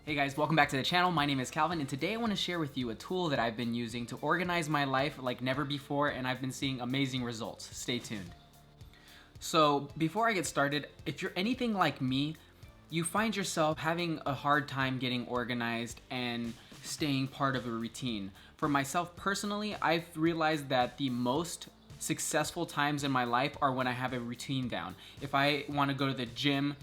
Hey guys, welcome back to the channel. My name is Calvin, and today I want to share with you a tool that I've been using to organize my life like never before, and I've been seeing amazing results. Stay tuned. So before I get started, if you're anything like me, you find yourself having a hard time getting organized and staying part of a routine. For myself personally, I've realized that the most successful times in my life are when I have a routine down. If I want to go to the gym,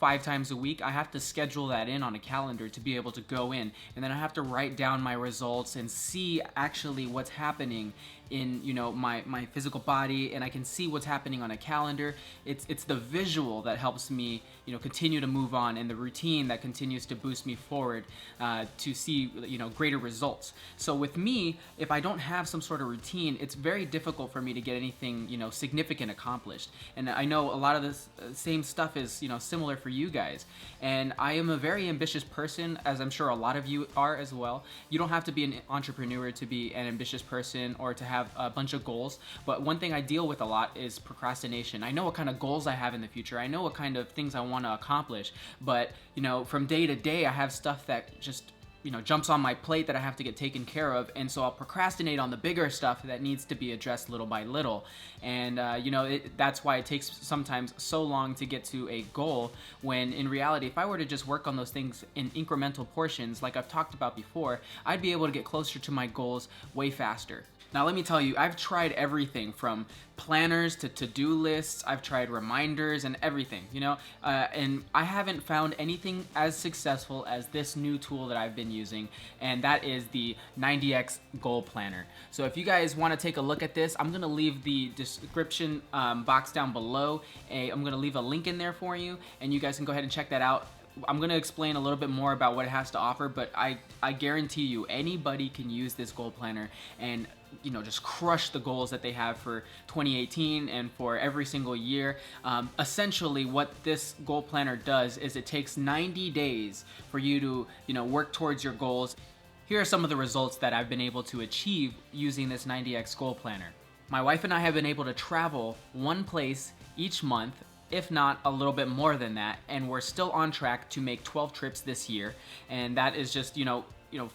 5 times a week, I have to schedule that in on a calendar to be able to go in, and then I have to write down my results and see actually what's happening in my physical body, and I can see what's happening on a calendar. It's the visual that helps me continue to move on, and the routine that continues to boost me forward to see greater results. So with me, if I don't have some sort of routine, it's very difficult for me to get anything significant accomplished. And I know a lot of this same stuff is similar for you guys, and I am a very ambitious person, as I'm sure a lot of you are as well. You don't have to be an entrepreneur to be an ambitious person or to have a bunch of goals, but one thing I deal with a lot is procrastination. I know what kind of goals I have in the future, I know what kind of things I want to accomplish, but from day to day I have stuff that just jumps on my plate that I have to get taken care of, and so I'll procrastinate on the bigger stuff that needs to be addressed little by little. And that's why it takes sometimes so long to get to a goal, when in reality, if I were to just work on those things in incremental portions like I've talked about before, I'd be able to get closer to my goals way faster. Now let me tell you, I've tried everything from planners to to-do lists. I've tried reminders and everything, and I haven't found anything as successful as this new tool that I've been using, and that is the 90X Goal Planner. So if you guys want to take a look at this, I'm going to leave the description box down below. I'm going to leave a link in there for you, and you guys can go ahead and check that out. I'm going to explain a little bit more about what it has to offer, but I guarantee you anybody can use this goal planner and just crush the goals that they have for 2018 and for every single year. Essentially what this goal planner does is it takes 90 days for you to work towards your goals. Here are some of the results that I've been able to achieve using this 90X Goal Planner. My wife and I have been able to travel one place each month, if not a little bit more than that, and we're still on track to make 12 trips this year, and that is just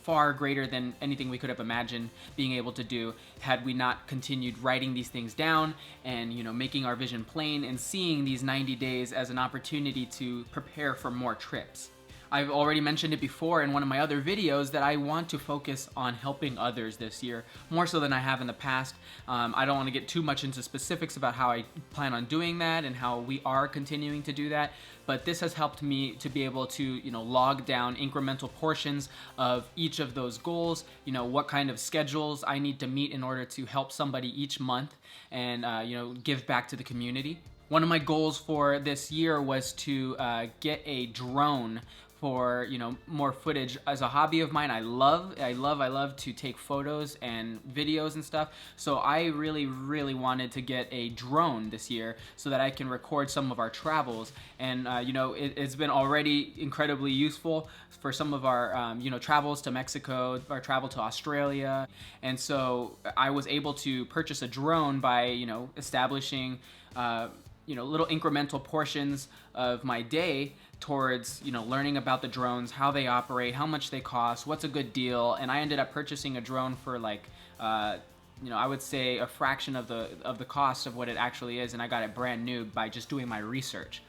far greater than anything we could have imagined being able to do had we not continued writing these things down and making our vision plain and seeing these 90 days as an opportunity to prepare for more trips. I've already mentioned it before in one of my other videos that I want to focus on helping others this year, more so than I have in the past. I don't want to get too much into specifics about how I plan on doing that and how we are continuing to do that, but this has helped me to be able to log down incremental portions of each of those goals, what kind of schedules I need to meet in order to help somebody each month and give back to the community. One of my goals for this year was to get a drone for more footage. As a hobby of mine, I love to take photos and videos and stuff, so I really wanted to get a drone this year so that I can record some of our travels. And it's been already incredibly useful for some of our travels to Mexico, our travel to Australia. And so I was able to purchase a drone by establishing little incremental portions of my day towards learning about the drones, how they operate, how much they cost, what's a good deal. And I ended up purchasing a drone for like I would say a fraction of the cost of what it actually is, and I got it brand new by just doing my research.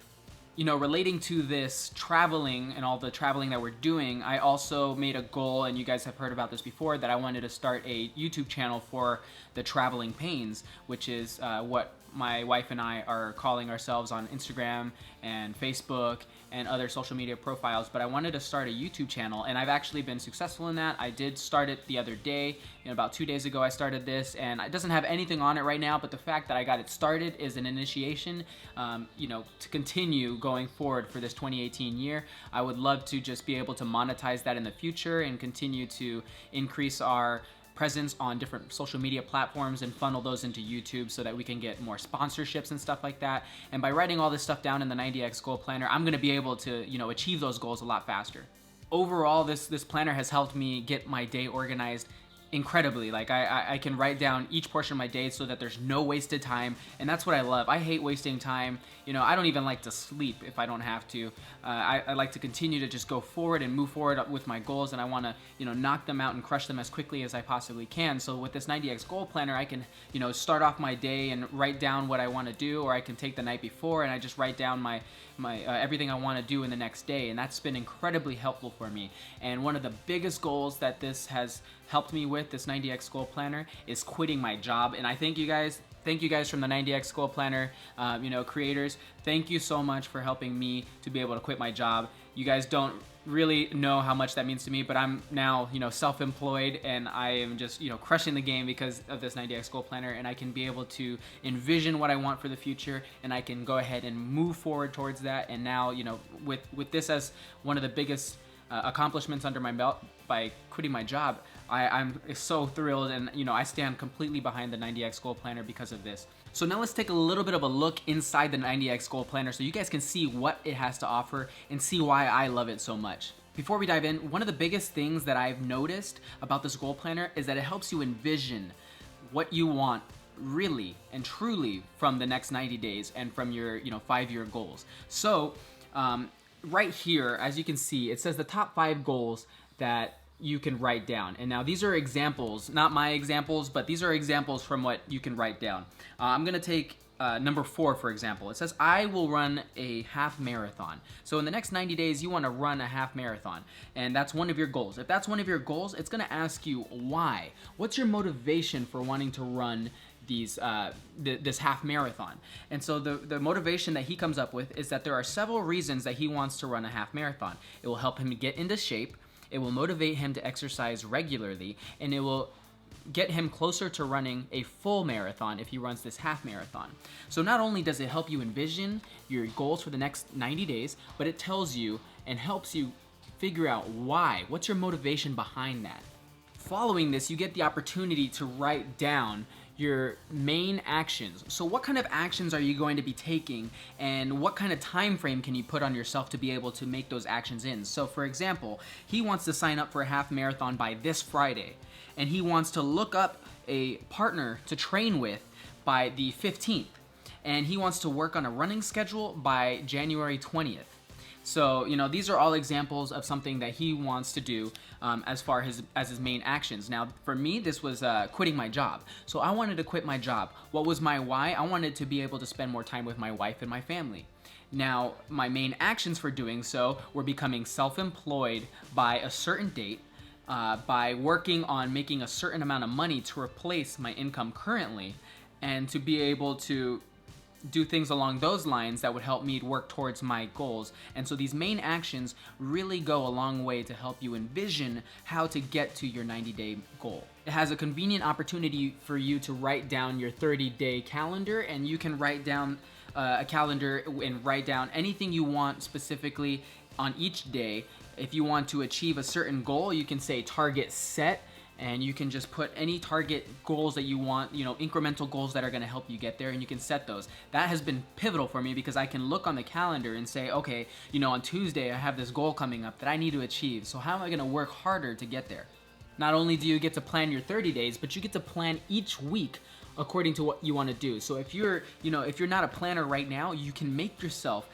Relating to this traveling and all the traveling that we're doing, I also made a goal, and you guys have heard about this before, that I wanted to start a YouTube channel for the Traveling Pains, which is what my wife and I are calling ourselves on Instagram and Facebook and other social media profiles. But I wanted to start a YouTube channel, and I've actually been successful in that. I did start it the other day. About 2 days ago I started this, and it doesn't have anything on it right now, but the fact that I got it started is an initiation to continue going forward for this 2018 year. I would love to just be able to monetize that in the future and continue to increase our presence on different social media platforms and funnel those into YouTube so that we can get more sponsorships and stuff like that. And by writing all this stuff down in the 90X Goal Planner, I'm going to be able to achieve those goals a lot faster. Overall, this planner has helped me get my day organized incredibly. Like I can write down each portion of my day so that there's no wasted time, and that's what I love. I hate wasting time. You know, I don't even like to sleep if I don't have to. I like to continue to just go forward and move forward with my goals, and I want to, you know, knock them out and crush them as quickly as I possibly can. So with this 90X goal planner, I can, you know, start off my day and write down what I want to do, or I can take the night before and I just write down my everything I want to do in the next day, and that's been incredibly helpful for me. And one of the biggest goals that this has helped me with, this 90X goal planner, is quitting my job. And I thank you guys from the 90X goal planner, you know, creators. Thank you so much for helping me to be able to quit my job. You guys don't really know how much that means to me, but I'm now, you know, self-employed, and I am just, you know, crushing the game because of this 90X goal planner, and I can be able to envision what I want for the future, and I can go ahead and move forward towards that. And now, you know, with this as one of the biggest accomplishments under my belt by quitting my job, I'm so thrilled, and, you know, I stand completely behind the 90X goal planner because of this. So now let's take a little bit of a look inside the 90X goal planner so you guys can see what it has to offer and see why I love it so much. Before we dive in, one of the biggest things that I've noticed about this goal planner is that it helps you envision what you want really and truly from the next 90 days and from your, you know, 5-year goals. So right here, as you can see, it says the top 5 goals that you can write down. And now these are examples, not my examples, but these are examples from what you can write down. I'm gonna take number 4, for example. It says, I will run a half marathon. So in the next 90 days, you wanna run a half marathon. And that's one of your goals. If that's one of your goals, it's gonna ask you why. What's your motivation for wanting to run this half marathon? And so the motivation that he comes up with is that there are several reasons that he wants to run a half marathon. It will help him get into shape. It will motivate him to exercise regularly, and it will get him closer to running a full marathon if he runs this half marathon. So not only does it help you envision your goals for the next 90 days, but it tells you and helps you figure out why. What's your motivation behind that? Following this, you get the opportunity to write down your main actions. So what kind of actions are you going to be taking, and what kind of time frame can you put on yourself to be able to make those actions in? So for example, he wants to sign up for a half marathon by this Friday, and he wants to look up a partner to train with by the 15th, and he wants to work on a running schedule by January 20th. So, you know, these are all examples of something that he wants to do as far as his main actions. Now, for me, this was quitting my job. So I wanted to quit my job. What was my why? I wanted to be able to spend more time with my wife and my family. Now, my main actions for doing so were becoming self-employed by a certain date, by working on making a certain amount of money to replace my income currently, and to be able to do things along those lines that would help me work towards my goals. And so these main actions really go a long way to help you envision how to get to your 90-day goal. It has a convenient opportunity for you to write down your 30-day calendar, and you can write down a calendar and write down anything you want specifically on each day. If you want to achieve a certain goal, you can say target set, and you can just put any target goals that you want, you know, incremental goals that are gonna help you get there, and you can set those. That has been pivotal for me because I can look on the calendar and say, okay, you know, on Tuesday I have this goal coming up that I need to achieve, so how am I gonna work harder to get there? Not only do you get to plan your 30 days, but you get to plan each week according to what you wanna do. So if you're, you know, if you're not a planner right now, you can make yourself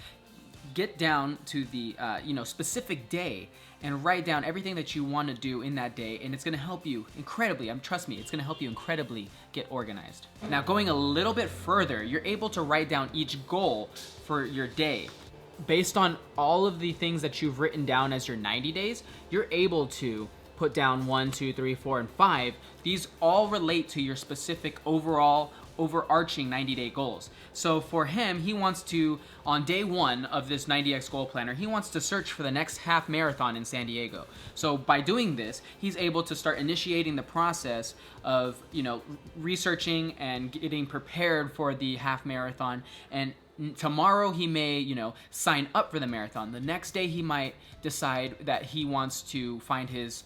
get down to the you know, specific day and write down everything that you want to do in that day, and it's going to help you incredibly, trust me, it's going to help you incredibly get organized. Now, going a little bit further, you're able to write down each goal for your day. Based on all of the things that you've written down as your 90 days, you're able to put down 1, 2, 3, 4, and 5. These all relate to your specific overarching 90-day goals. So for him, he wants to, on day 1 of this 90X goal planner, he wants to search for the next half marathon in San Diego. So by doing this, he's able to start initiating the process of, you know, researching and getting prepared for the half marathon. And tomorrow he may, you know, sign up for the marathon. The next day he might decide that he wants to find his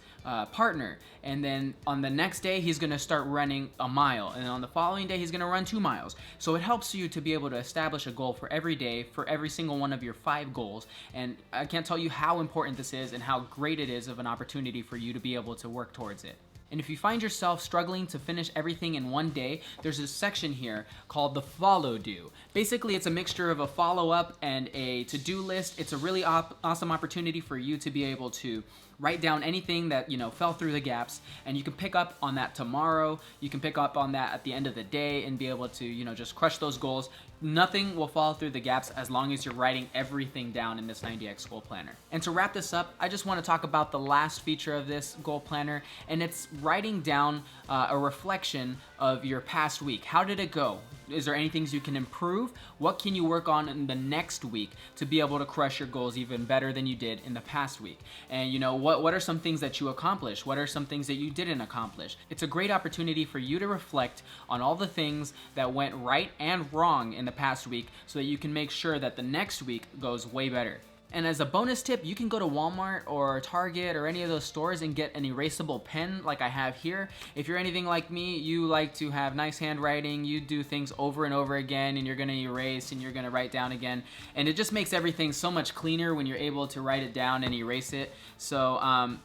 partner, and then on the next day he's going to start running a mile, and on the following day he's going to run 2 miles. So it helps you to be able to establish a goal for every day, for every single one of your 5 goals. And I can't tell you how important this is and how great it is of an opportunity for you to be able to work towards it. And if you find yourself struggling to finish everything in one day, there's a section here called the follow do. Basically, it's a mixture of a follow-up and a to-do list. It's a really awesome opportunity for you to be able to write down anything that fell through the gaps, and you can pick up on that tomorrow. You can pick up on that at the end of the day and be able to just crush those goals. Nothing will fall through the gaps as long as you're writing everything down in this 90X goal planner. And to wrap this up, I just want to talk about the last feature of this goal planner, and it's writing down a reflection of your past week. How did it go? Is there any things you can improve? What can you work on in the next week to be able to crush your goals even better than you did in the past week? And what are some things that you accomplished? What are some things that you didn't accomplish? It's a great opportunity for you to reflect on all the things that went right and wrong in the past week so that you can make sure that the next week goes way better. And as a bonus tip, you can go to Walmart or Target or any of those stores and get an erasable pen like I have here. If you're anything like me, you like to have nice handwriting, you do things over and over again, and you're gonna erase and you're gonna write down again. And it just makes everything so much cleaner when you're able to write it down and erase it. So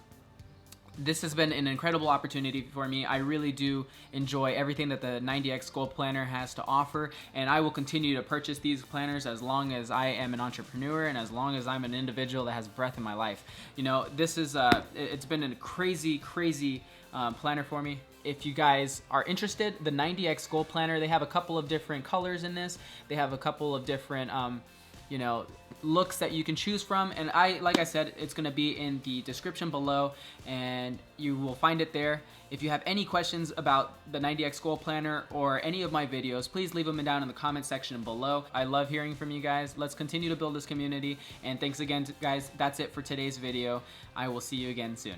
this has been an incredible opportunity for me. I really do enjoy everything that the 90X Goal Planner has to offer, and I will continue to purchase these planners as long as I am an entrepreneur and as long as I'm an individual that has breath in my life. This is it's been a crazy planner for me. If you guys are interested, the 90X Goal Planner, they have a couple of different colors in this. They have a couple of different looks that you can choose from, and like I said, it's gonna be in the description below and you will find it there. If you have any questions about the 90X Goal Planner or any of my videos, please leave them down in the comment section below. I love hearing from you guys. Let's continue to build this community, and thanks again guys. That's it for today's video. I will see you again soon.